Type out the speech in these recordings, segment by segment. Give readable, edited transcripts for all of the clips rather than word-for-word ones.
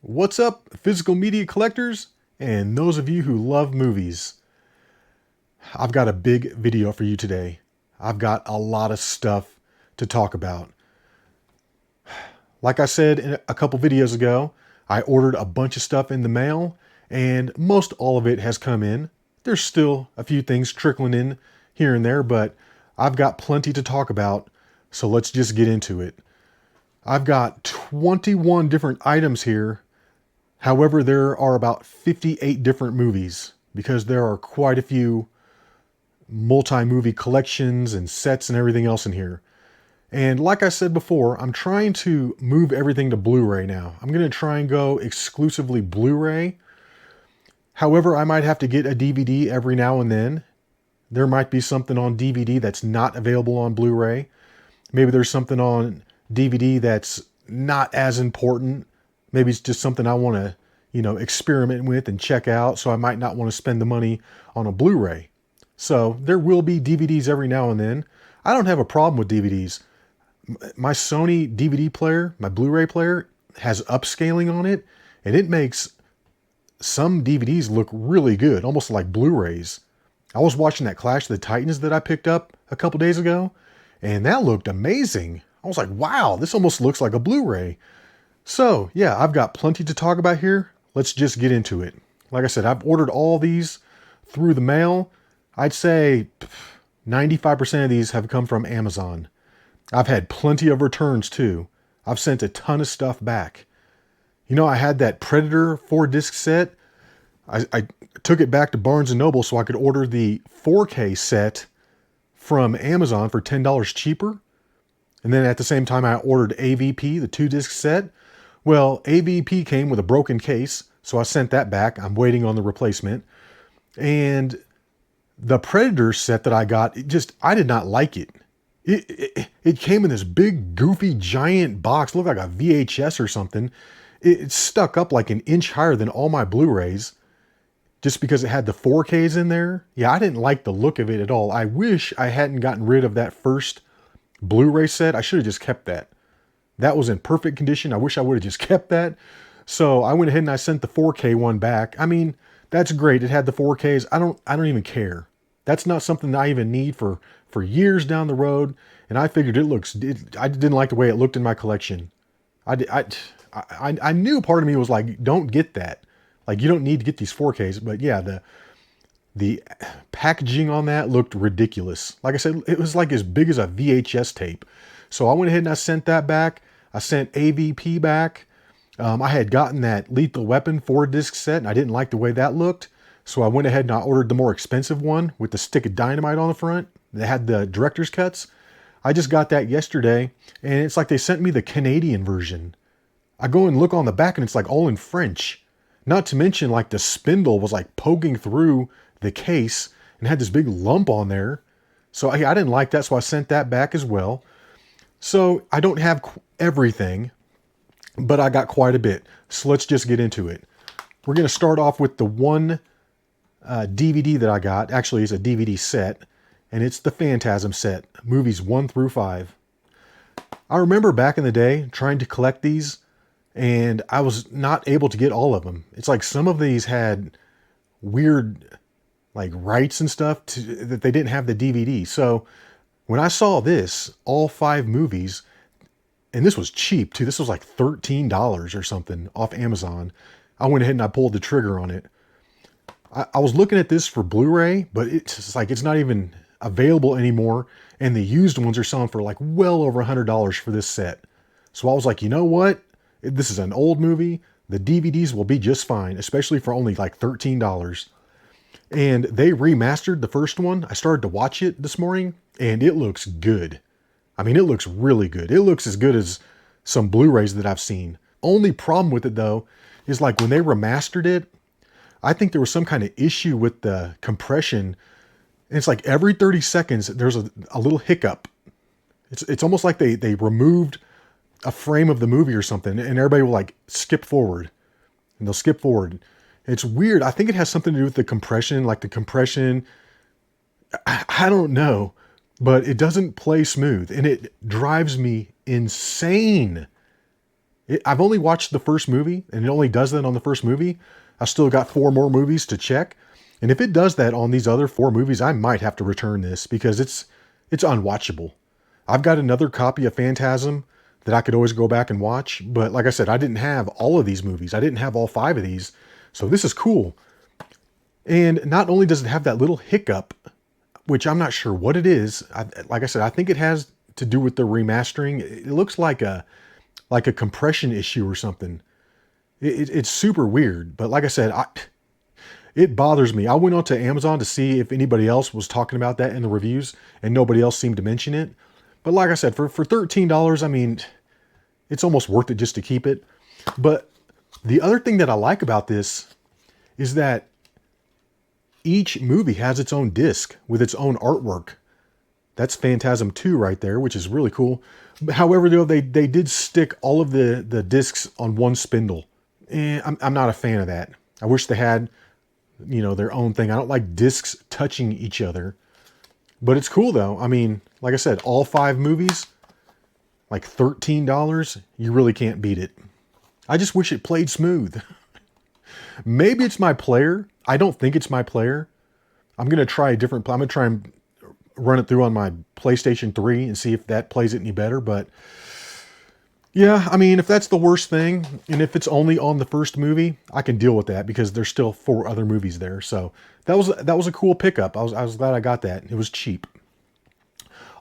What's up, physical media collectors and those of you who love movies? I've got a big video for you today. I've got a lot of stuff to talk about. Like I said in a couple videos ago, I ordered a bunch of stuff in the mail and most all of it has come in. There's still a few things trickling in here and there, but I've got plenty to talk about, so let's just get into it. I've got 21 different items here. However, there are about 58 different movies because there are quite a few multi-movie collections and sets and everything else in here. And like I said before, I'm trying to move everything to Blu-ray now. I'm going to try and go exclusively Blu-ray. However, I might have to get a DVD every now and then. There might be something on DVD that's not available on Blu-ray. Maybe there's something on DVD that's not as important. Maybe it's just something I want to, experiment with and check out, so I might not want to spend the money on a Blu-ray. So there will be DVDs every now and then. I don't have a problem with DVDs. My Sony DVD player, my Blu-ray player, has upscaling on it, and it makes some DVDs look really good, almost like Blu-rays. I was watching that Clash of the Titans that I picked up a couple days ago, and that looked amazing. I was like, wow, this almost looks like a Blu-ray. So, yeah, I've got plenty to talk about here. Let's just get into it. Like I said, I've ordered all these through the mail. I'd say 95% of these have come from Amazon. I've had plenty of returns too. I've sent a ton of stuff back. I had that Predator 4-disc set. I took it back to Barnes & Noble so I could order the 4K set from Amazon for $10 cheaper. And then at the same time, I ordered AVP, the 2-disc set. Well, AVP came with a broken case, so I sent that back. I'm waiting on the replacement. And the Predator set that I got, I did not like it. It came in this big, goofy, giant box. Looked like a VHS or something. It stuck up like an inch higher than all my Blu-rays just because it had the 4Ks in there. Yeah, I didn't like the look of it at all. I wish I hadn't gotten rid of that first Blu-ray set. I should have just kept that. That was in perfect condition. I wish I would have just kept that. So I went ahead and I sent the 4K one back. I mean, that's great. It had the 4Ks. I don't even care. That's not something that I even need for years down the road. And I figured I didn't like the way it looked in my collection. I knew part of me was like, don't get that. Like, you don't need to get these 4Ks. But yeah, the packaging on that looked ridiculous. Like I said, it was like as big as a VHS tape. So I went ahead and I sent that back. I sent AVP back. I had gotten that Lethal Weapon 4-disc set, and I didn't like the way that looked. So I went ahead and I ordered the more expensive one with the stick of dynamite on the front. They had the director's cuts. I just got that yesterday, and it's like they sent me the Canadian version. I go and look on the back, and it's like all in French. Not to mention, like, the spindle was like poking through the case and had this big lump on there. So I didn't like that, so I sent that back as well. So I don't have everything, but I got quite a bit. So let's just get into it. We're going to start off with the one DVD that I got. Actually, it's a DVD set, and it's the Phantasm set, movies 1 through 5. I remember back in the day trying to collect these, and I was not able to get all of them. It's like some of these had weird like rights and stuff that they didn't have the DVD. So when I saw this, all 5 movies, and this was cheap too. This was like $13 or something off Amazon. I went ahead and I pulled the trigger on it. I was looking at this for Blu-ray, but it's like it's not even available anymore. And the used ones are selling for like well over $100 for this set. So I was like, you know what? This is an old movie. The DVDs will be just fine, especially for only like $13. And they remastered the first one. I started to watch it this morning, and it looks good. I mean, it looks really good. It looks as good as some Blu-rays that I've seen. Only problem with it, though, is like when they remastered it, I think there was some kind of issue with the compression. And it's like every 30 seconds, there's a little hiccup. It's almost like they removed a frame of the movie or something, and everybody will like skip forward. And they'll skip forward. It's weird. I think it has something to do with the compression, like the compression. I don't know, but it doesn't play smooth, and it drives me insane. I've only watched the first movie, and it only does that on the first movie. I still got 4 more movies to check. And if it does that on these other 4 movies, I might have to return this because it's unwatchable. I've got another copy of Phantasm that I could always go back and watch. But like I said, I didn't have all of these movies. I didn't have all 5 of these. So this is cool. And not only does it have that little hiccup, which I'm not sure what it is. Like I said, I think it has to do with the remastering. It looks like a compression issue or something. It's super weird. But like I said, it bothers me. I went onto Amazon to see if anybody else was talking about that in the reviews, and nobody else seemed to mention it. But like I said, for $13, I mean, it's almost worth it just to keep it. But the other thing that I like about this is that each movie has its own disc with its own artwork. That's Phantasm 2 right there, which is really cool. However, though, they did stick all of the discs on one spindle. I'm not a fan of that. I wish they had, their own thing. I don't like discs touching each other. But it's cool, though. I mean, like I said, all 5 movies, like $13, you really can't beat it. I just wish it played smooth. Maybe it's my player. I don't think it's my player. I'm going to try a different... I'm going to try and run it through on my PlayStation 3 and see if that plays it any better. But yeah, I mean, if that's the worst thing, and if it's only on the first movie, I can deal with that because there's still 4 other movies there. So that was a cool pickup. I was glad I got that. It was cheap.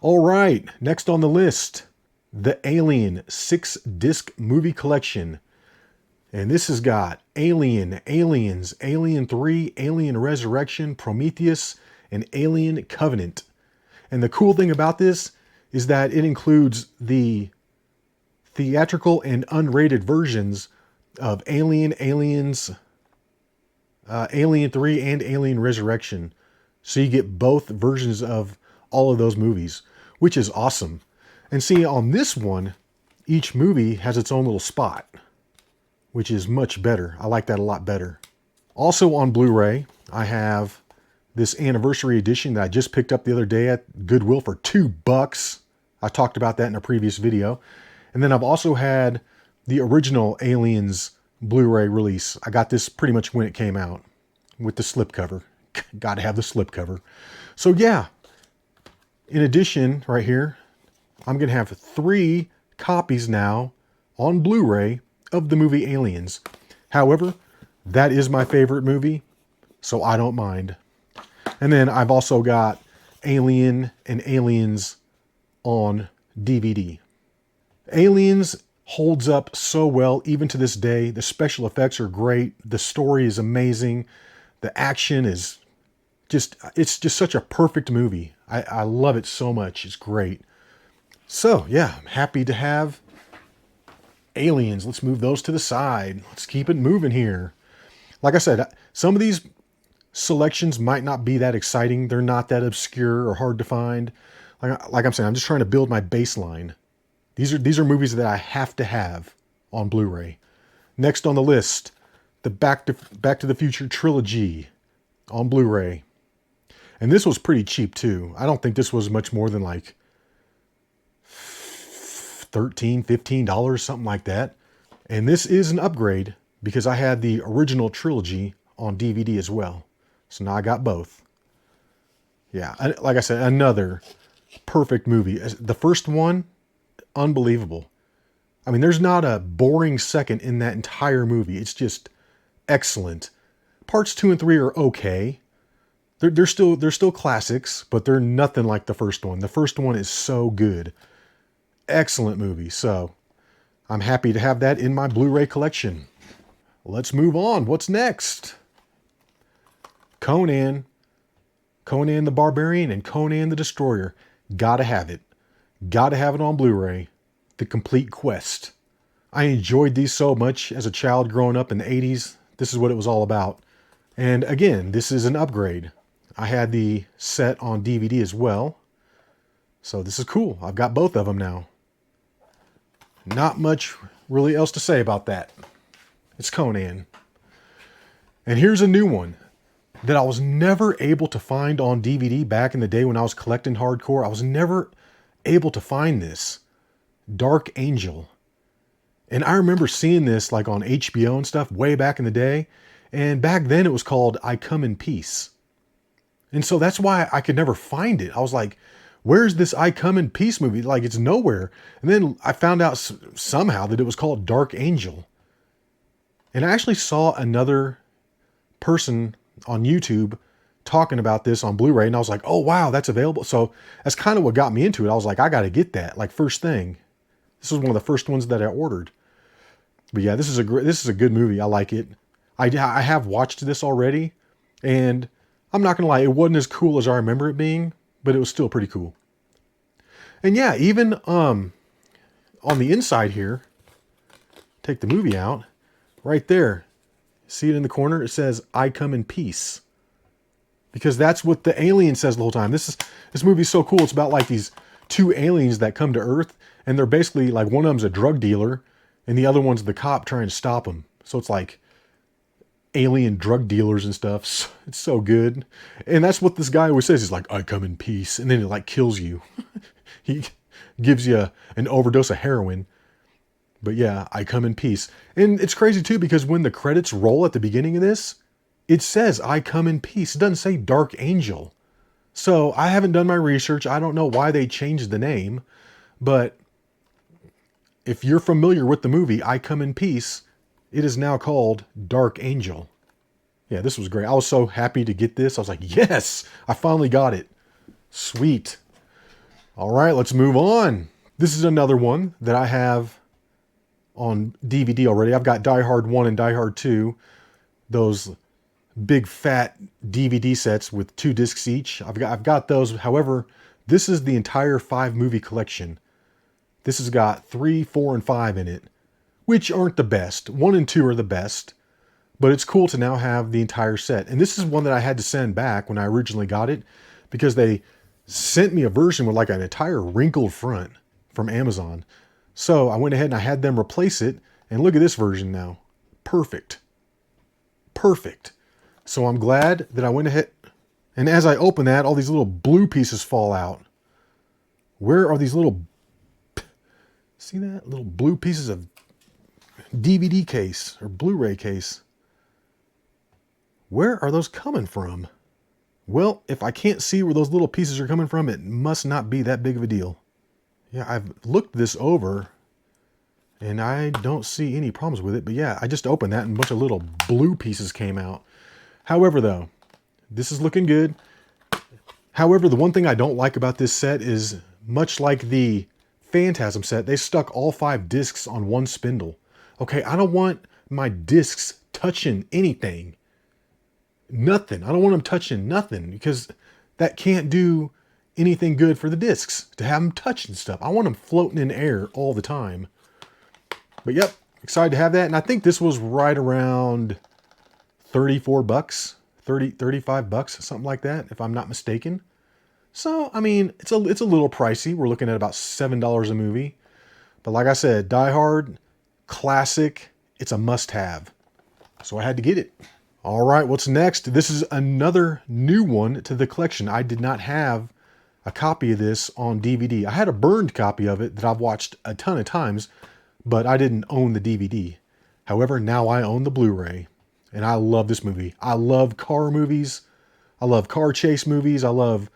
All right, next on the list, the Alien 6-disc movie collection. And this has got Alien, Aliens, Alien 3, Alien Resurrection, Prometheus, and Alien Covenant. And the cool thing about this is that it includes the theatrical and unrated versions of Alien, Aliens, Alien 3, and Alien Resurrection. So you get both versions of all of those movies, which is awesome. And see, on this one, each movie has its own little spot, which is much better. I like that a lot better. Also on Blu-ray, I have this anniversary edition that I just picked up the other day at Goodwill for $2. I talked about that in a previous video. And then I've also had the original Aliens Blu-ray release. I got this pretty much when it came out with the slipcover. Got to have the slipcover. So yeah, in addition, right here, I'm going to have 3 copies now on Blu-ray of the movie Aliens. However, that is my favorite movie, so I don't mind. And then I've also got Alien and Aliens on DVD. Aliens holds up so well even to this day. The special effects are great. The story is amazing. The action is it's just such a perfect movie. I love it so much. It's great. So yeah, I'm happy to have Aliens. Let's move those to the side. Let's keep it moving here. Like I said, some of these selections might not be that exciting. They're not that obscure or hard to find. Like I'm saying, I'm just trying to build my baseline. These are movies that I have to have on Blu-ray. Next on the list, the Back to the Future trilogy on Blu-ray. And this was pretty cheap too. I don't think this was much more than like $13, $15, something like that. And this is an upgrade because I had the original trilogy on DVD as well. So now I got both. Yeah, like I said, another perfect movie. The first one, unbelievable. I mean, there's not a boring second in that entire movie. It's just excellent. Parts 2 and 3 are okay. They're still classics, but they're nothing like the first one. The first one is so good. Excellent movie. So I'm happy to have that in my Blu-ray collection. Let's move on. What's next? Conan the Barbarian and Conan the Destroyer. Gotta have it. Gotta have it on Blu-ray. The Complete Quest. I enjoyed these so much as a child growing up in the 80s. This is what it was all about. And again, this is an upgrade. I had the set on DVD as well. So this is cool. I've got both of them now. Not much really else to say about that. It's Conan. And here's a new one that I was never able to find on DVD back in the day when I was collecting hardcore. I was never able to find this. Dark Angel. And I remember seeing this like on HBO and stuff way back in the day. And back then it was called I Come in Peace. And so that's why I could never find it. I was like, where's this I Come in Peace movie? Like, it's nowhere. And then I found out somehow that it was called Dark Angel. And I actually saw another person on YouTube talking about this on Blu-ray. And I was like, oh, wow, that's available. So that's kind of what got me into it. I was like, I got to get that. Like, first thing. This was one of the first ones that I ordered. But yeah, this is a good movie. I like it. I have watched this already. And I'm not going to lie, it wasn't as cool as I remember it being, but it was still pretty cool. And yeah, even on the inside here, take the movie out, right there, see it in the corner? It says, I come in peace. Because that's what the alien says the whole time. This movie's so cool. It's about like these two aliens that come to Earth, and they're basically like, one of them's a drug dealer, and the other one's the cop trying to stop him. So it's like alien drug dealers and stuff. It's so good. And that's what this guy always says. He's like, I come in peace. And then it like kills you. He gives you an overdose of heroin. But yeah, I come in peace. And it's crazy too, because when the credits roll at the beginning of this, it says I come in peace. It doesn't say Dark Angel. So I haven't done my research. I don't know why they changed the name. But if you're familiar with the movie I Come in Peace, it is now called Dark Angel. Yeah, this was great. I was so happy to get this. I was like, yes, I finally got it. Sweet. All right, let's move on. This is another one that I have on DVD already. I've got Die Hard 1 and Die Hard 2. Those big fat DVD sets with 2 discs each. I've got those. However, this is the entire 5-movie collection. This has got 3, 4, and 5 in it, which aren't the best. 1 and 2 are the best, but it's cool to now have the entire set. And this is one that I had to send back when I originally got it, because they sent me a version with like an entire wrinkled front from Amazon. So I went ahead and I had them replace it, and look at this version now. Perfect. Perfect. So I'm glad that I went ahead, and as I open that, all these little blue pieces fall out. Where are these little, see that? Little blue pieces of DVD case or Blu-ray case. Where are those coming from? Well, if I can't see where those little pieces are coming from, it must not be that big of a deal. Yeah, I've looked this over and I don't see any problems with it. But yeah, I just opened that and a bunch of little blue pieces came out. However, though, this is looking good. However, the one thing I don't like about this set is, much like the Phantasm set, they stuck all 5 discs on one spindle. Okay, I don't want my discs touching anything. Nothing. I don't want them touching nothing, because that can't do anything good for the discs, to have them touching stuff. I want them floating in air all the time. But yep, excited to have that. And I think this was right around 34 bucks, 35 bucks, something like that, if I'm not mistaken. So, I mean, it's a little pricey. We're looking at about $7 a movie. But like I said, Die Hard, classic, it's a must-have. So I had to get it. All right, what's next? This is another new one to the collection. I did not have a copy of this on DVD. I had a burned copy of it that I've watched a ton of times, but I didn't own the DVD. However, now I own the Blu-ray, and I love this movie. I love car movies. I love car chase movies. I love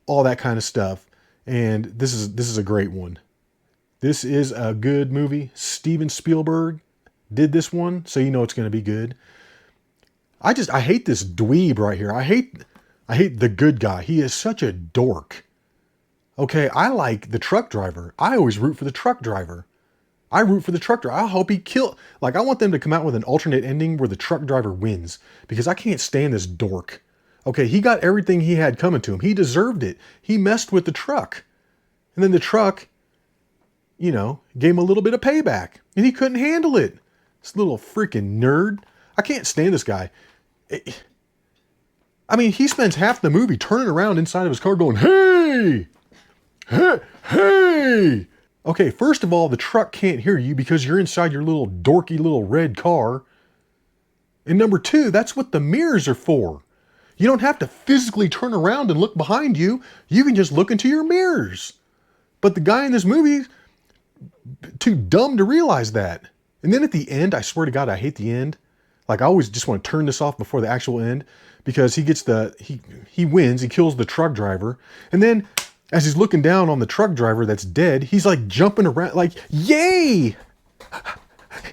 all that kind of stuff. And this is a great one. This is a good movie. Steven Spielberg did this one, so you know it's going to be good. I hate this dweeb right here. I hate the good guy. He is such a dork. Okay, I like the truck driver. I always root for the truck driver. I root for the truck driver. I hope he like, I want them to come out with an alternate ending where the truck driver wins, because I can't stand this dork. Okay, he got everything he had coming to him. He deserved it. He messed with the truck. And then the truck, you know, gave him a little bit of payback, and he couldn't handle it. This little freaking nerd. I can't stand this guy. I mean, he spends half the movie turning around inside of his car going, hey, hey, hey. Okay, first of all, the truck can't hear you because you're inside your little dorky little red car. And number 2, that's what the mirrors are for. You don't have to physically turn around and look behind you. You can just look into your mirrors. But the guy in this movie too dumb to realize that. And then at the end, I swear to God, I hate the end. Like, I always just want to turn this off before the actual end, because he gets he wins, he kills the truck driver. And then as he's looking down on the truck driver that's dead, he's like jumping around like, yay!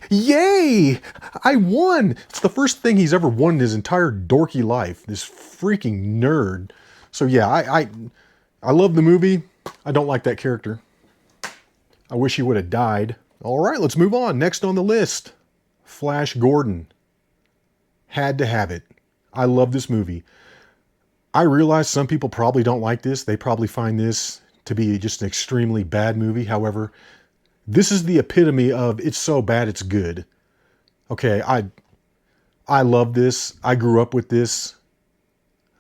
Yay! I won! It's the first thing he's ever won in his entire dorky life. This freaking nerd. So yeah, I love the movie. I don't like that character. I wish he would have died. All right, let's move on. Next on the list, Flash Gordon. Had to have it. I love this movie. I realize some people probably don't like this. They probably find this to be just an extremely bad movie. However, this is the epitome of it's so bad it's good. Okay, I love this. I grew up with this.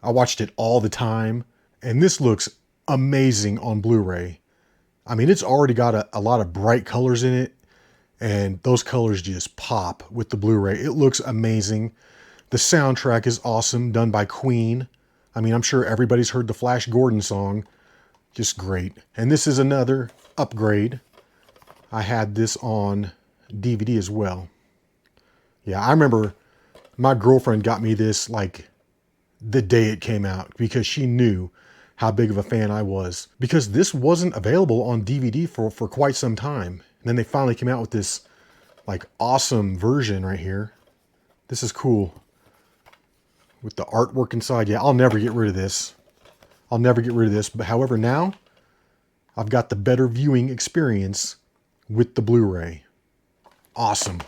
I watched it all the time. And this looks amazing on Blu-ray. I mean, it's already got a lot of bright colors in it. And those colors just pop with the Blu-ray. It looks amazing. The soundtrack is awesome, done by Queen. I mean, I'm sure everybody's heard the Flash Gordon song. Just great. And this is another upgrade. I had this on DVD as well. Yeah, I remember my girlfriend got me this like the day it came out because she knew how big of a fan I was. Because this wasn't available on DVD for quite some time. And then they finally came out with this like awesome version right here. This is cool. With the artwork inside. Yeah, I'll never get rid of this. I'll never get rid of this. But however, now I've got the better viewing experience with the Blu-ray. Awesome.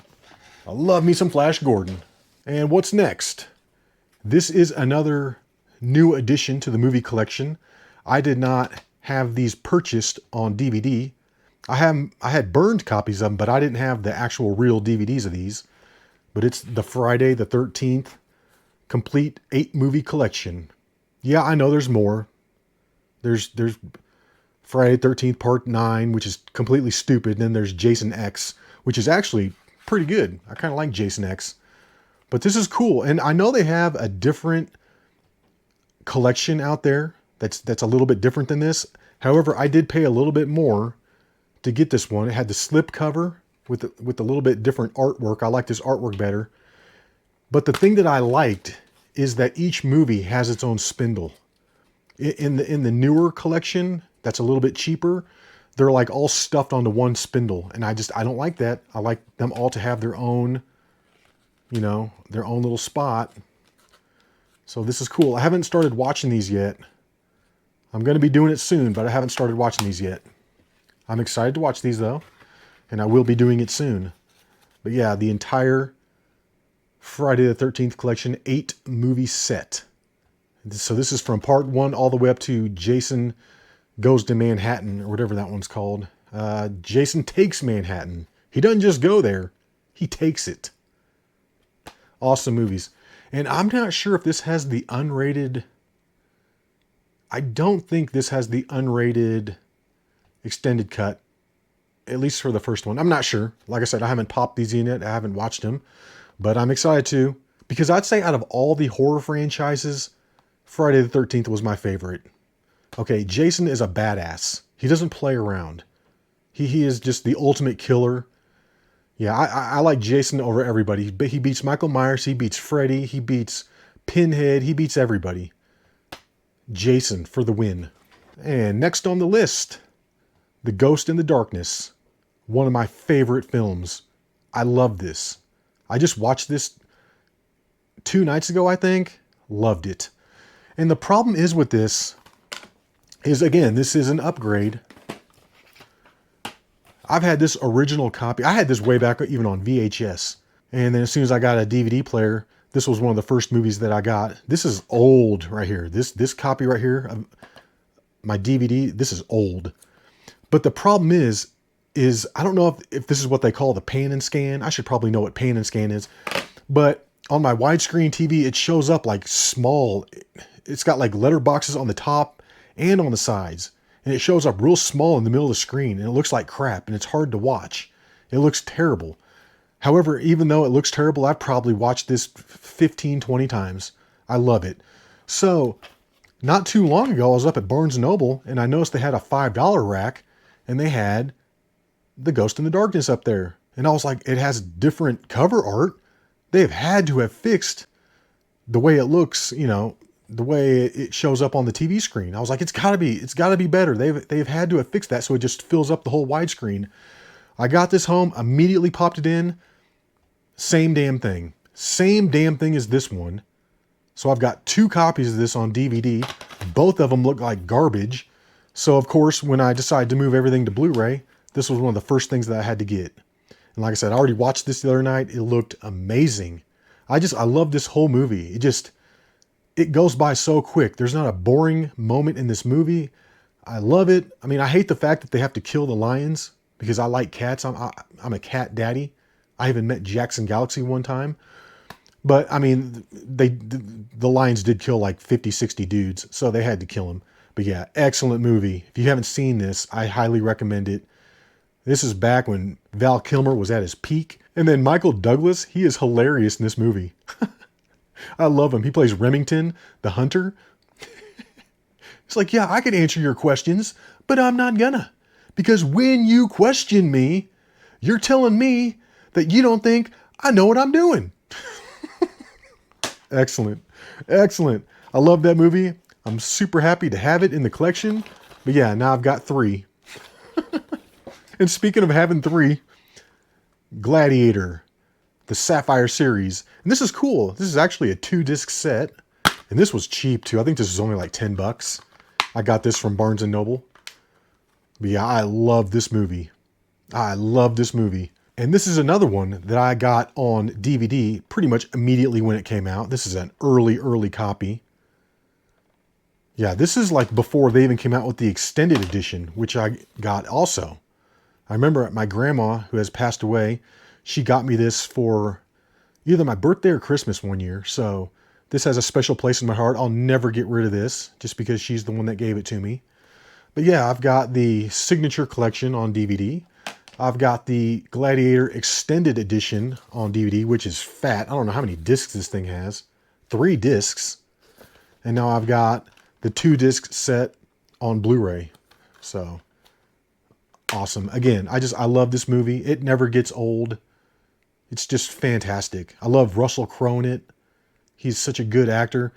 I love me some Flash Gordon. And what's next? This is another new addition to the movie collection. I did not have these purchased on DVD. I had burned copies of them, but I didn't have the actual real DVDs of these. But it's the Friday the 13th complete 8-movie collection. Yeah, I know there's more. There's Friday 13th Part 9, which is completely stupid. And then there's Jason X, which is actually pretty good. I kind of like Jason X. But this is cool. And I know they have a different collection out there that's a little bit different than this. However, I did pay a little bit more to get this one. It had the slip cover with a little bit different artwork. I like this artwork better. But the thing that I liked is that each movie has its own spindle. In the newer collection, that's a little bit cheaper, they're like all stuffed onto one spindle. And I don't like that. I like them all to have their own, you know, their own little spot. So this is cool. I haven't started watching these yet. I'm going to be doing it soon, but I haven't started watching these yet. I'm excited to watch these though, and I will be doing it soon. But yeah, the entire Friday the 13th collection 8-movie set. So this is from part 1 all the way up to Jason Goes to Manhattan, or whatever that one's called. Jason Takes Manhattan. He doesn't just go there, he takes it. Awesome movies. And I'm not sure if this has the unrated... I don't think this has the unrated extended cut, at least for the first one. I'm not sure. Like I said, I haven't popped these in yet. I haven't watched them. But I'm excited to, because I'd say out of all the horror franchises, Friday the 13th was my favorite. Okay, Jason is a badass. He doesn't play around. He is just the ultimate killer. Yeah, I like Jason over everybody. He beats Michael Myers, he beats Freddy, he beats Pinhead, he beats everybody. Jason for the win. And next on the list, The Ghost in the Darkness. One of my favorite films. I love this. I just watched this 2 nights ago, I think. Loved it. And the problem is with this is, again, this is an upgrade. I've had this original copy. I had this way back even on VHS. And then as soon as I got a DVD player, this was one of the first movies that I got. This is old right here. This copy right here, my DVD, this is old. But the problem is I don't know if this is what they call the pan and scan. I should probably know what pan and scan is. But on my widescreen TV, it shows up like small. It's got like letter boxes on the top and on the sides. And it shows up real small in the middle of the screen. And it looks like crap. And it's hard to watch. It looks terrible. However, even though it looks terrible, I've probably watched this 15, 20 times. I love it. So, not too long ago, I was up at Barnes & Noble. And I noticed they had a $5 rack. And they had the Ghost in the Darkness up there. And I was like, it has different cover art. They've had to have fixed the way it looks, you know, the way it shows up on the TV screen. I was like, it's gotta be better. They've had to have fixed that so it just fills up the whole widescreen. I got this home, immediately popped it in. Same damn thing. Same damn thing as this one. So I've got 2 copies of this on DVD. Both of them look like garbage. So of course, when I decided to move everything to Blu-ray, this was one of the first things that I had to get. And like I said, I already watched this the other night. It looked amazing. I love this whole movie. It goes by so quick. There's not a boring moment in this movie. I love it. I mean, I hate the fact that they have to kill the lions because I like cats. I'm a cat daddy. I even met Jackson Galaxy one time. But I mean, the lions did kill like 50, 60 dudes, so they had to kill them. But yeah, excellent movie. If you haven't seen this, I highly recommend it. This is back when Val Kilmer was at his peak. And then Michael Douglas, he is hilarious in this movie. I love him. He plays Remington, the hunter. It's like, yeah, I can answer your questions, but I'm not gonna. Because when you question me, you're telling me that you don't think I know what I'm doing. Excellent. Excellent. I love that movie. I'm super happy to have it in the collection. But yeah, now I've got 3. And speaking of having 3, Gladiator, the Sapphire series. And this is cool. This is actually a 2-disc set. And this was cheap too. I think this was only like $10. I got this from Barnes & Noble. But yeah, I love this movie. I love this movie. And this is another one that I got on DVD pretty much immediately when it came out. This is an early copy. Yeah, this is like before they even came out with the extended edition, which I got also. I remember my grandma, who has passed away, she got me this for either my birthday or Christmas one year. So this has a special place in my heart. I'll never get rid of this just because she's the one that gave it to me. But yeah, I've got the Signature Collection on DVD. I've got the Gladiator Extended Edition on DVD, which is fat. I don't know how many discs this thing has. 3 discs. And now I've got the 2-disc set on Blu-ray. So, awesome. Again, I love this movie. It never gets old. It's just fantastic. I love Russell Crowe in it. He's such a good actor.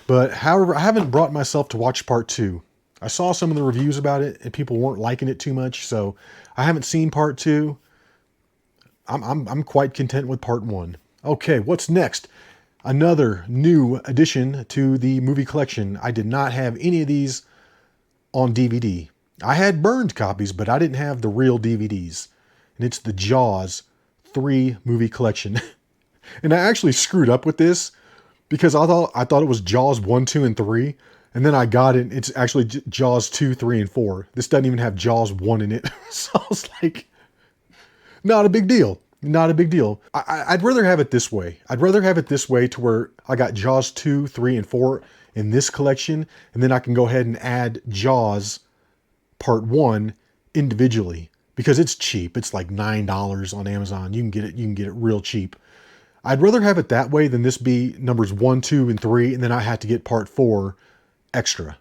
But however, I haven't brought myself to watch part 2. I saw some of the reviews about it and people weren't liking it too much, so I haven't seen part 2. I'm quite content with part 1. Okay, what's next? Another new addition to the movie collection. I did not have any of these on DVD. I had burned copies, but I didn't have the real DVDs. And it's the Jaws 3 movie collection. And I actually screwed up with this because I thought it was Jaws 1, 2, and 3. And then I got it. It's actually Jaws 2, 3, and 4. This doesn't even have Jaws 1 in it. So I was like, not a big deal. Not a big deal. I'd rather have it this way. I'd rather have it this way to where I got Jaws 2, 3, and 4 in this collection. And then I can go ahead and add Jaws Part 1 individually. Because it's cheap. It's like $9 on Amazon. You can get it real cheap. I'd rather have it that way than this be numbers 1, 2, and 3. And then I had to get Part 4 extra.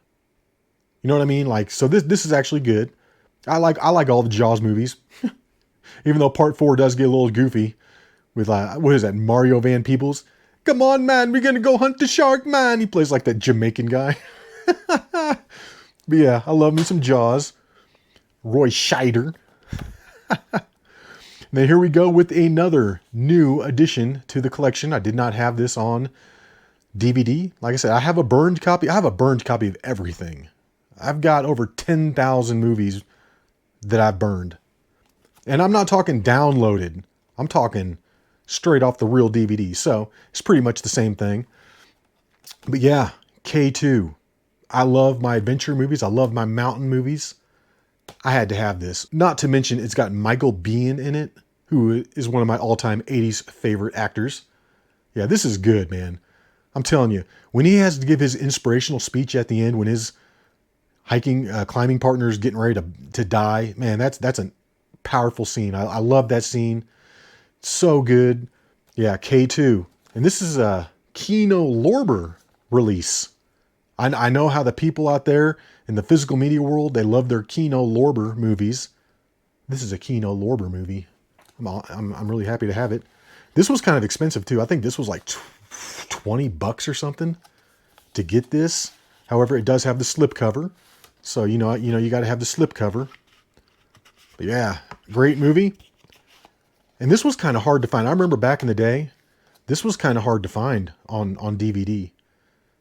You know what I mean? Like, so this is actually good. I like all the Jaws movies. Even though part 4 does get a little goofy with what is that, Mario Van Peebles? Come on, man, we're gonna go hunt the shark, man. He plays like that Jamaican guy. But yeah, I love me some Jaws. Roy Scheider. Now here we go with another new addition to the collection. I did not have this on DVD. Like I said, I have a burned copy. I have a burned copy of everything. I've got over 10,000 movies that I've burned. And I'm not talking downloaded. I'm talking straight off the real DVD. So it's pretty much the same thing. But yeah, K2. I love my adventure movies. I love my mountain movies. I had to have this. Not to mention it's got Michael Biehn in it, who is one of my all-time 80s favorite actors. Yeah, this is good, man. I'm telling you, when he has to give his inspirational speech at the end, when his climbing partner is getting ready to die, man, that's a powerful scene. I love that scene. So good. Yeah, K2. And this is a Kino Lorber release. I know how the people out there in the physical media world, they love their Kino Lorber movies. This is a Kino Lorber movie. I'm really happy to have it. This was kind of expensive too. I think this was like 20 bucks or something to get this. However, it does have the slip cover. So, you got to have the slip cover. But yeah, great movie. And this was kind of hard to find. I remember back in the day, this was kind of hard to find on DVD.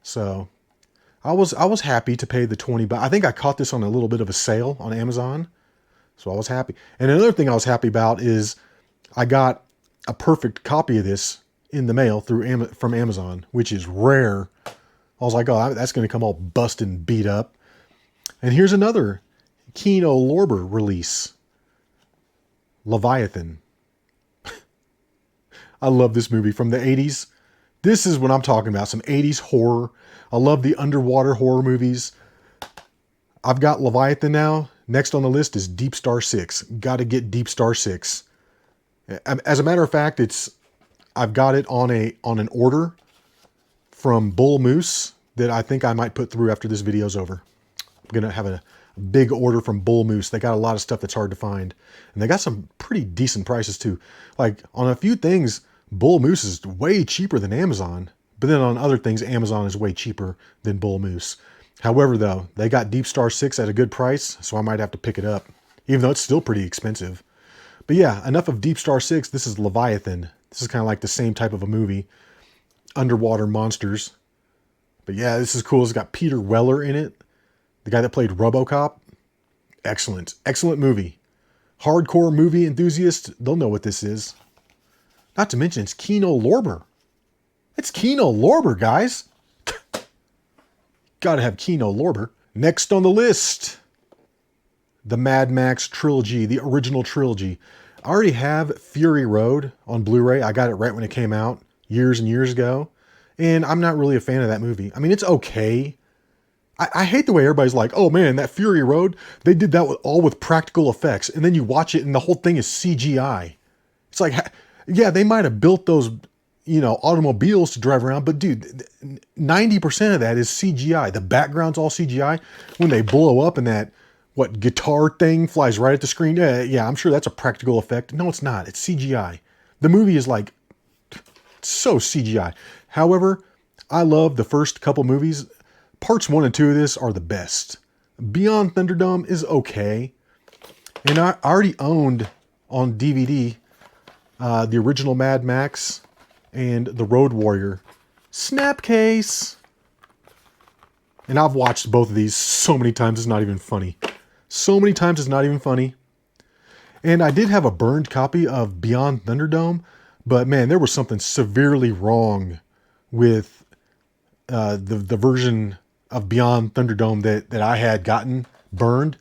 So I was happy to pay the 20 bucks. I think I caught this on a little bit of a sale on Amazon. So I was happy. And another thing I was happy about is I got a perfect copy of this in the mail from Amazon, which is rare. I was like, oh, that's going to come all busted and beat up. And here's another Kino Lorber release. Leviathan. I love this movie from the 80s. This is what I'm talking about, some 80s horror. I love the underwater horror movies. I've got Leviathan now. Next on the list is Deep Star 6. Got to get Deep Star 6. As a matter of fact, I've got it on an order from Bull Moose that I think I might put through after this video's over. I'm going to have a big order from Bull Moose. They got a lot of stuff that's hard to find. And they got some pretty decent prices too. Like on a few things, Bull Moose is way cheaper than Amazon. But then on other things, Amazon is way cheaper than Bull Moose. However, though, they got Deep Star 6 at a good price, so I might have to pick it up. Even though it's still pretty expensive. But yeah, enough of Deep Star 6. This is Leviathan. This is kind of like the same type of a movie. Underwater monsters. But yeah, this is cool. It's got Peter Weller in it. The guy that played RoboCop. Excellent. Excellent movie. Hardcore movie enthusiasts, they'll know what this is. Not to mention, it's Kino Lorber. It's Kino Lorber, guys. Gotta have Kino Lorber. Next on the list, the Mad Max trilogy, the original trilogy. I already have Fury Road on Blu-ray. I got it right when it came out years and years ago. And I'm not really a fan of that movie. I mean, it's okay. I hate the way everybody's like, oh man, that Fury Road, they did that all with practical effects. And then you watch it and the whole thing is CGI. It's like, yeah, they might have built those, automobiles to drive around. But dude, 90% of that is CGI. The background's all CGI. When they blow up and that, guitar thing flies right at the screen. Yeah, I'm sure that's a practical effect. No, it's not. It's CGI. The movie is like so CGI. However, I love the first couple movies. Parts 1 and 2 of this are the best. Beyond Thunderdome is okay. And I already owned on DVD the original Mad Max and the Road Warrior Snapcase. And I've watched both of these so many times it's not even funny. So many times it's not even funny. And I did have a burned copy of Beyond Thunderdome, but man, there was something severely wrong with the version of Beyond Thunderdome that I had gotten burned.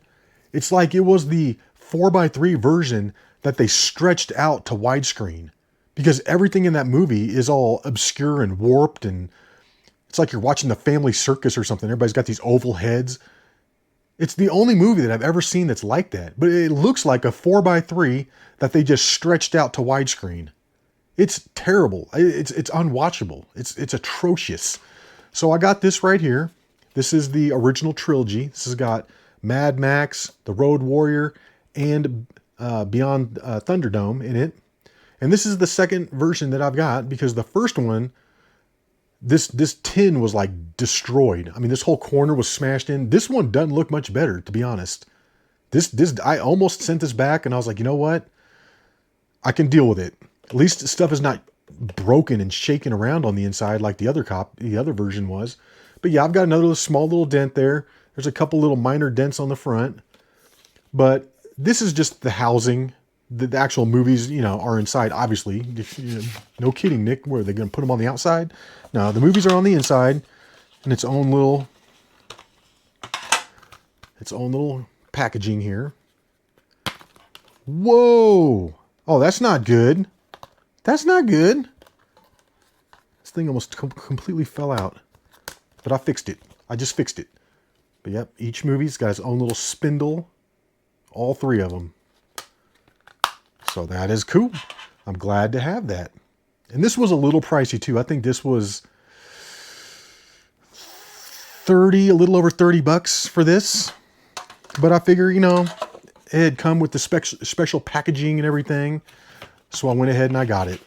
It's like it was the 4:3 version that they stretched out to widescreen, because everything in that movie is all obscure and warped, and it's like you're watching the Family Circus or something. Everybody's got these oval heads. It's the only movie that I've ever seen that's like that. But it looks like a 4:3 that they just stretched out to widescreen. It's terrible. It's unwatchable. It's atrocious. So I got this right here. This is the original trilogy. This has got Mad Max, The Road Warrior, and Beyond Thunderdome in it. And this is the second version that I've got, because the first one, this tin was like destroyed. I mean, this whole corner was smashed in. This one doesn't look much better, to be honest. I almost sent this back, and I was like, you know what? I can deal with it. At least stuff is not broken and shaking around on the inside like the other version was. But yeah, I've got another small little dent there. There's a couple little minor dents on the front. But this is just the housing. The actual movies, are inside, obviously. No kidding, Nick. Where are they going to put them on the outside? No, the movies are on the inside. And its own little packaging here. Whoa! Oh, that's not good. That's not good. This thing almost completely fell out. But I fixed it. I just fixed it. But yep, each movie's got its own little spindle. All three of them. So that is cool. I'm glad to have that. And this was a little pricey too. I think this was a little over 30 bucks for this. But I figure, It had come with the special packaging and everything. So I went ahead and I got it.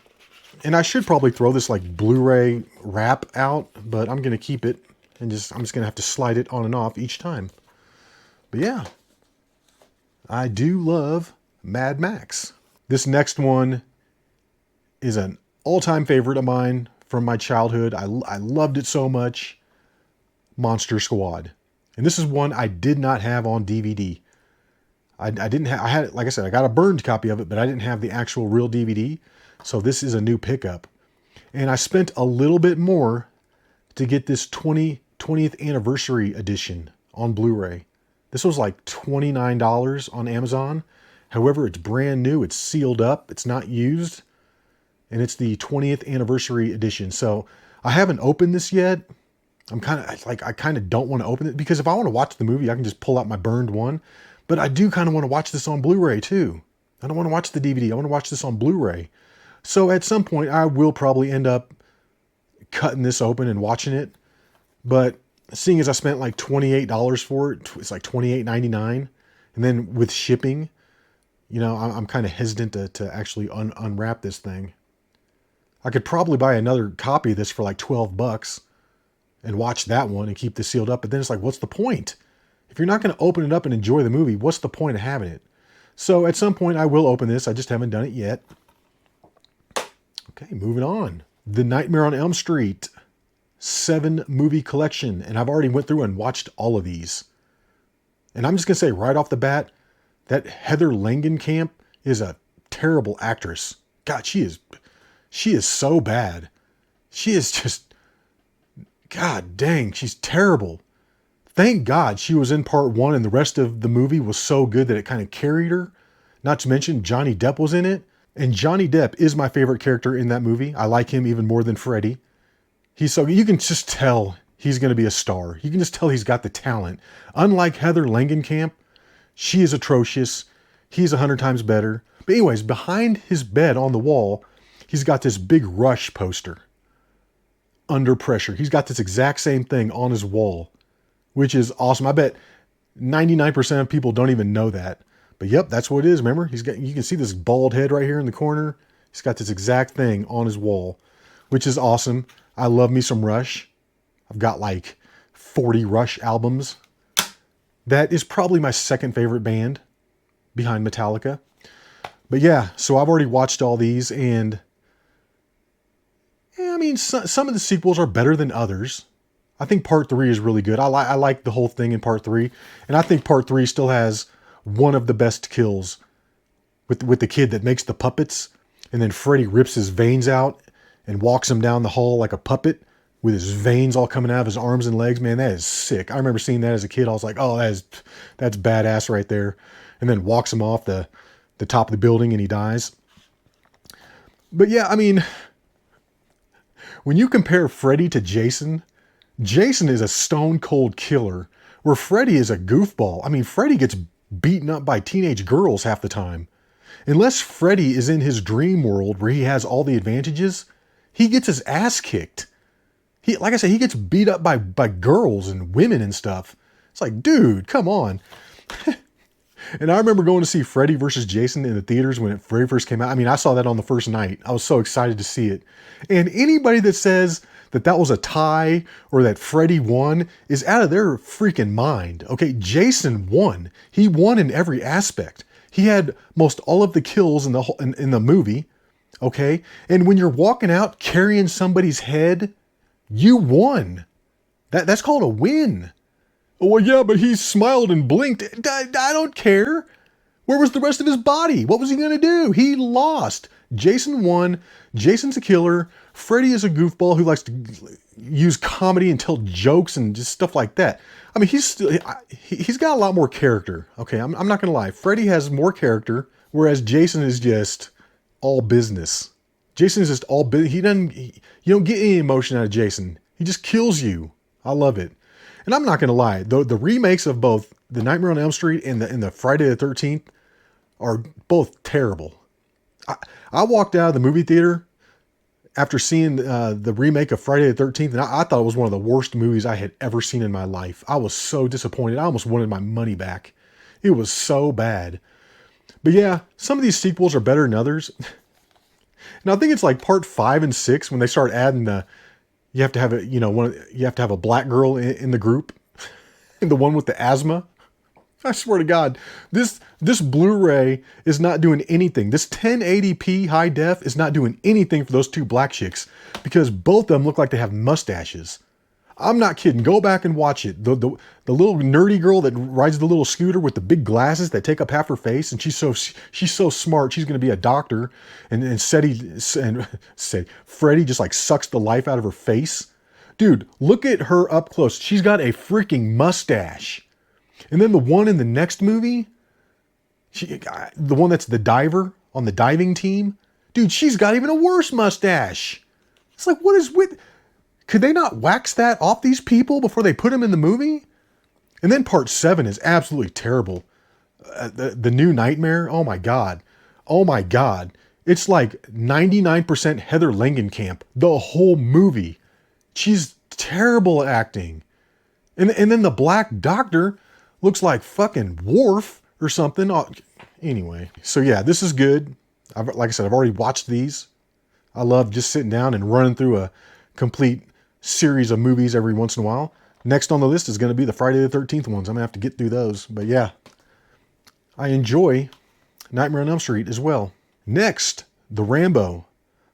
And I should probably throw this like Blu-ray wrap out, but I'm going to keep it and I'm just going to have to slide it on and off each time. But yeah, I do love Mad Max. This next one is an all-time favorite of mine from my childhood. I loved it so much. Monster Squad. And this is one I did not have on DVD. I didn't have, I had, like I said, I got a burned copy of it, but I didn't have the actual real DVD. So this is a new pickup. And I spent a little bit more to get this 20th anniversary edition on Blu-ray. This was like $29 on Amazon. However, it's brand new. It's sealed up. It's not used. And it's the 20th anniversary edition. So I haven't opened this yet. I'm kind of like, I kind of don't want to open it because if I want to watch the movie, I can just pull out my burned one. But I do kind of want to watch this on Blu-ray too. I don't want to watch the DVD. I want to watch this on Blu-ray. So at some point, I will probably end up cutting this open and watching it. But seeing as I spent like $28 for it, it's like $28.99. And then with shipping, you know, I'm kind of hesitant to actually unwrap this thing. I could probably buy another copy of this for like $12 and watch that one and keep this sealed up. But then it's like, what's the point? If you're not going to open it up and enjoy the movie, what's the point of having it? So at some point I will open this. I just haven't done it yet. Okay, moving on. The Nightmare on Elm Street 7 movie collection. And I've already went through and watched all of these. And I'm just going to say right off the bat, that Heather Langenkamp is a terrible actress. God, she is so bad. She is just, God dang, she's terrible. Thank God she was in part 1 and the rest of the movie was so good that it kind of carried her. Not to mention Johnny Depp was in it. And Johnny Depp is my favorite character in that movie. I like him even more than Freddy. You can just tell he's going to be a star. You can just tell he's got the talent. Unlike Heather Langenkamp, she is atrocious. He's 100 times better. But anyways, behind his bed on the wall, he's got this big Rush poster. Under Pressure. He's got this exact same thing on his wall, which is awesome. I bet 99% of people don't even know that. But yep, that's what it is. Remember, you can see this bald head right here in the corner. He's got this exact thing on his wall, which is awesome. I love me some Rush. I've got like 40 Rush albums. That is probably my second favorite band behind Metallica. But yeah, so I've already watched all these and yeah, I mean, some of the sequels are better than others. I think part 3 is really good. I like the whole thing in part 3. And I think part 3 still has one of the best kills with the kid that makes the puppets. And then Freddy rips his veins out and walks him down the hall like a puppet with his veins all coming out of his arms and legs. Man, that is sick. I remember seeing that as a kid. I was like, oh, that's badass right there. And then walks him off the top of the building and he dies. But yeah, I mean, when you compare Freddy to Jason, Jason is a stone cold killer where Freddy is a goofball. I mean, Freddy gets beaten up by teenage girls half the time. Unless Freddy is in his dream world where he has all the advantages, he gets his ass kicked. Like I said, he gets beat up by girls and women and stuff. It's like, dude, come on. And I remember going to see Freddy vs. Jason in the theaters when it very first came out. I mean, I saw that on the first night. I was so excited to see it. And anybody that says that was a tie or that Freddy won is out of their freaking mind. Okay, Jason won. He won in every aspect. He had most all of the kills in the movie. Okay, and when you're walking out carrying somebody's head, you won. That's called a win. Oh, well, yeah, but he smiled and blinked. I don't care. Where was the rest of his body? What was he going to do? He lost. Jason won. Jason's a killer. Freddy is a goofball who likes to use comedy and tell jokes and just stuff like that. I mean, he's got a lot more character. Okay, I'm not going to lie. Freddy has more character, whereas Jason is just all business. Jason is just all business. You don't get any emotion out of Jason. He just kills you. I love it. And I'm not going to lie. The remakes of both the Nightmare on Elm Street and the Friday the 13th are both terrible. I walked out of the movie theater after seeing the remake of Friday the 13th, and I thought it was one of the worst movies I had ever seen in my life. I was so disappointed. I almost wanted my money back. It was so bad. But yeah, some of these sequels are better than others. And I think it's like part 5 and 6 when they start adding the, you have to have a, you have to have a black girl in the group. And the one with the asthma. I swear to God, this Blu-ray is not doing anything. This 1080p high def is not doing anything for those two black chicks because both of them look like they have mustaches. I'm not kidding. Go back and watch it. The little nerdy girl that rides the little scooter with the big glasses that take up half her face, and she's so smart. She's going to be a doctor, and Freddie just like sucks the life out of her face. Dude, look at her up close. She's got a freaking mustache. And then the one in the next movie, the one that's the diver on the diving team, dude, she's got even a worse mustache. It's like, what is with... Could they not wax that off these people before they put them in the movie? And then part 7 is absolutely terrible. The new Nightmare, oh my God. Oh my God. It's like 99% Heather Langenkamp, the whole movie. She's terrible at acting. And then the black doctor looks like fucking Worf or something. Anyway, so yeah, this is good. Like I said, I've already watched these. I love just sitting down and running through a complete series of movies every once in a while. Next on the list is going to be the Friday the 13th ones. I'm going to have to get through those. But yeah, I enjoy Nightmare on Elm Street as well. Next, the Rambo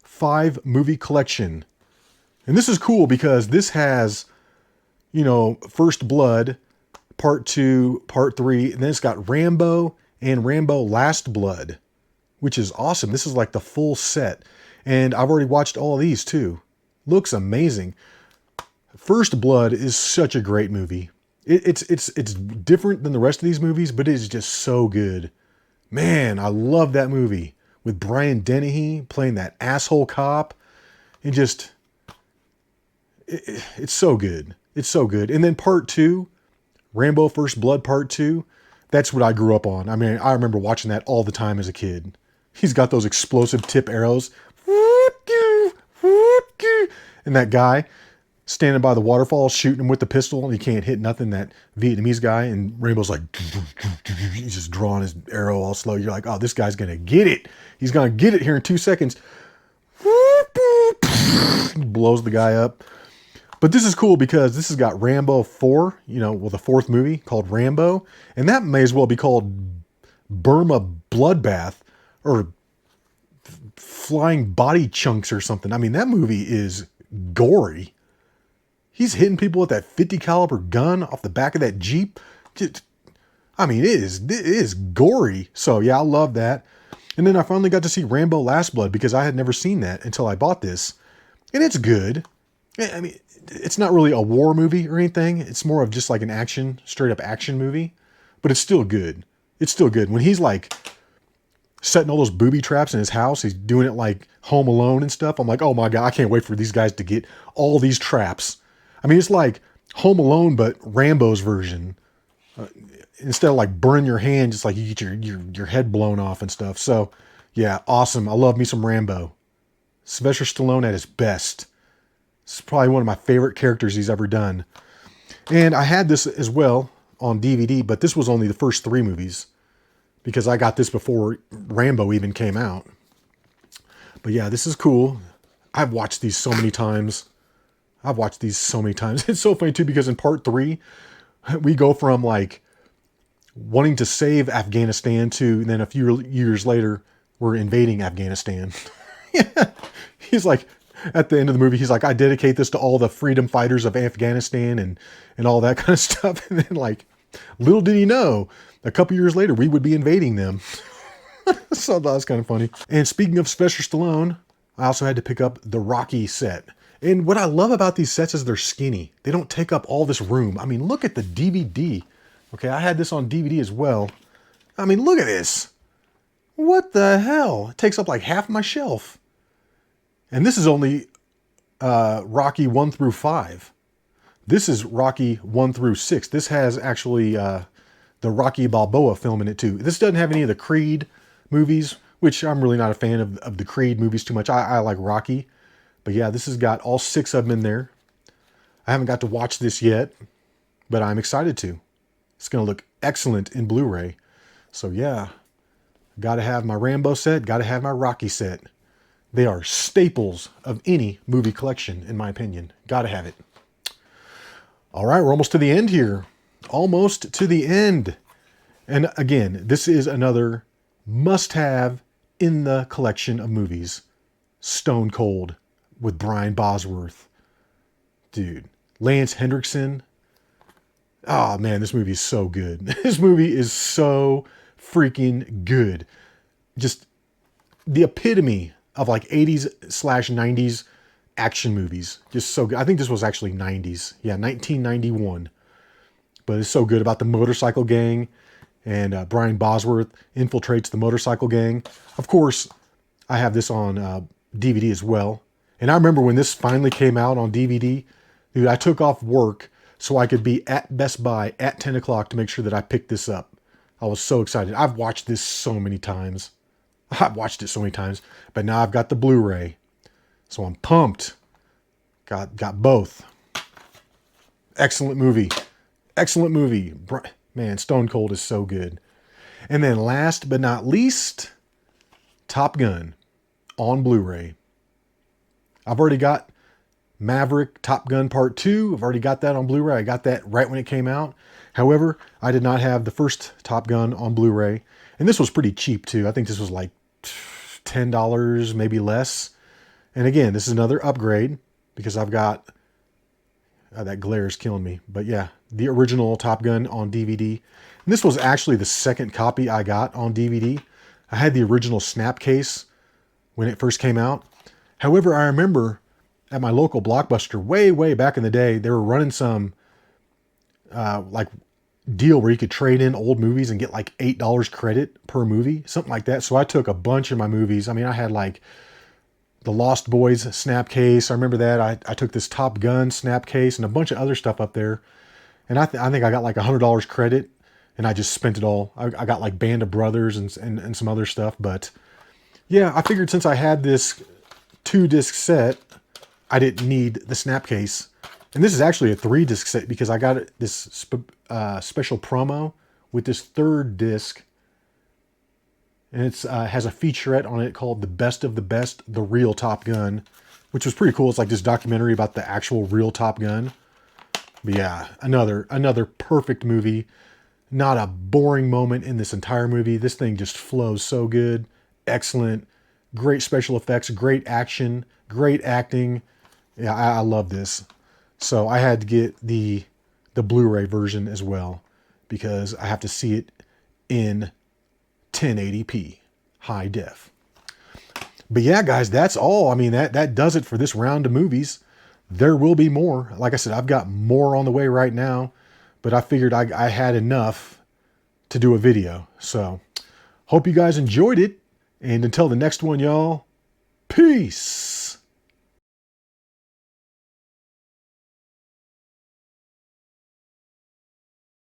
5 movie collection. And this is cool because this has, First Blood, Part 2, Part 3, and then it's got Rambo and Rambo Last Blood, which is awesome. This is like the full set. And I've already watched all of these too. Looks amazing. First Blood is such a great movie. It's different than the rest of these movies, but it is just so good. Man, I love that movie with Brian Dennehy playing that asshole cop. And just, it's so good. It's so good. And then Part 2, Rambo First Blood Part 2, that's what I grew up on. I mean, I remember watching that all the time as a kid. He's got those explosive tip arrows. And that guy standing by the waterfall shooting him with the pistol and he can't hit nothing, that Vietnamese guy, and Rainbow's like, he's just drawing his arrow all slow. You're like, oh, this guy's going to get it. He's going to get it here in 2 seconds. Blows the guy up. But this is cool because this has got Rambo 4, the 4th movie called Rambo. And that may as well be called Burma Bloodbath or Flying Body Chunks or something. I mean, that movie is gory. He's hitting people with that 50 caliber gun off the back of that Jeep. I mean, it is gory. So yeah, I love that. And then I finally got to see Rambo Last Blood because I had never seen that until I bought this. And it's good. I mean, it's not really a war movie or anything. It's more of just like an straight up action movie. But it's still good. It's still good. When he's like setting all those booby traps in his house, he's doing it like Home Alone and stuff. I'm like, oh my God, I can't wait for these guys to get all these traps. I mean, it's like Home Alone, but Rambo's version. Instead of like burning your hand, just like you get your head blown off and stuff. So yeah, awesome. I love me some Rambo. Sylvester Stallone at his best. It's probably one of my favorite characters he's ever done. And I had this as well on DVD, but this was only the first 3 movies because I got this before Rambo even came out. But yeah, this is cool. I've watched these so many times. It's so funny too because in Part 3, we go from like wanting to save Afghanistan to, and then a few years later, we're invading Afghanistan. Yeah. He's like, at the end of the movie, he's like, I dedicate this to all the freedom fighters of Afghanistan and all that kind of stuff. And then like, little did he know, a couple years later, we would be invading them. So that was kind of funny. And speaking of Sylvester Stallone, I also had to pick up the Rocky set. And what I love about these sets is they're skinny. They don't take up all this room. I mean, look at the DVD. Okay, I had this on DVD as well. I mean, look at this. What the hell? It takes up like half my shelf. And this is only Rocky 1 through 5. This is Rocky 1 through 6. This has actually the Rocky Balboa film in it too. This doesn't have any of the Creed movies, which I'm really not a fan of the Creed movies too much. I like Rocky. But yeah, this has got all 6 of them in there. I haven't got to watch this yet, but I'm excited to. It's going to look excellent in Blu-ray. So yeah, Got to have my Rambo set. Got to have my Rocky set. They are staples of any movie collection, in my opinion. Got to have it. All right, we're almost to the end here. Almost to the end. And again, this is another must-have in the collection of movies. Stone Cold with Brian Bosworth. Dude, Lance Hendrickson. Oh man, this movie is so good. This movie is so freaking good. Just the epitome of like 80s/90s action movies. Just so good. I think this was actually 90s. Yeah, 1991. But it's so good about the motorcycle gang. And Brian Bosworth infiltrates the motorcycle gang. Of course, I have this on DVD as well. And I remember when this finally came out on DVD, dude, I took off work so I could be at Best Buy at 10 o'clock to make sure that I picked this up. I was so excited. I've watched this so many times. I've watched it so many times. But now I've got the Blu-ray. So I'm pumped. Got both. Excellent movie. Excellent movie. Man, Stone Cold is so good. And then last but not least, Top Gun on Blu-ray. I've already got Maverick Top Gun Part 2. I've already got that on Blu-ray. I got that right when it came out. However, I did not have the first Top Gun on Blu-ray. And this was pretty cheap too. I think this was like $10, maybe less. And again, this is another upgrade because I've got... that glare is killing me. But yeah, the original Top Gun on DVD. And this was actually the second copy I got on DVD. I had the original snap case when it first came out. However, I remember at my local Blockbuster way back in the day, they were running some like deal where you could trade in old movies and get like $8 credit per movie, something like that. So I took a bunch of my movies. I mean, I had like the Lost Boys snap case. I remember that. I took this Top Gun snap case and a bunch of other stuff up there. And I think I got like $100 credit and I just spent it all. I got like Band of Brothers and some other stuff. But yeah, I figured since I had this 2-disc set, I didn't need the snap case. And this is actually a 3-disc set because I got this special promo with this 3rd disc. And it has a featurette on it called The Best of the Best, The Real Top Gun, which was pretty cool. It's like this documentary about the actual real Top Gun. But yeah, another perfect movie. Not a boring moment in this entire movie. This thing just flows so good. Excellent. Great special effects, great action, great acting. Yeah, I love this. So I had to get the Blu-ray version as well because I have to see it in 1080p high def. But yeah, guys, that's all. I mean, that does it for this round of movies. There will be more. Like I said, I've got more on the way right now, but I figured I had enough to do a video. So hope you guys enjoyed it. And until the next one, y'all, peace.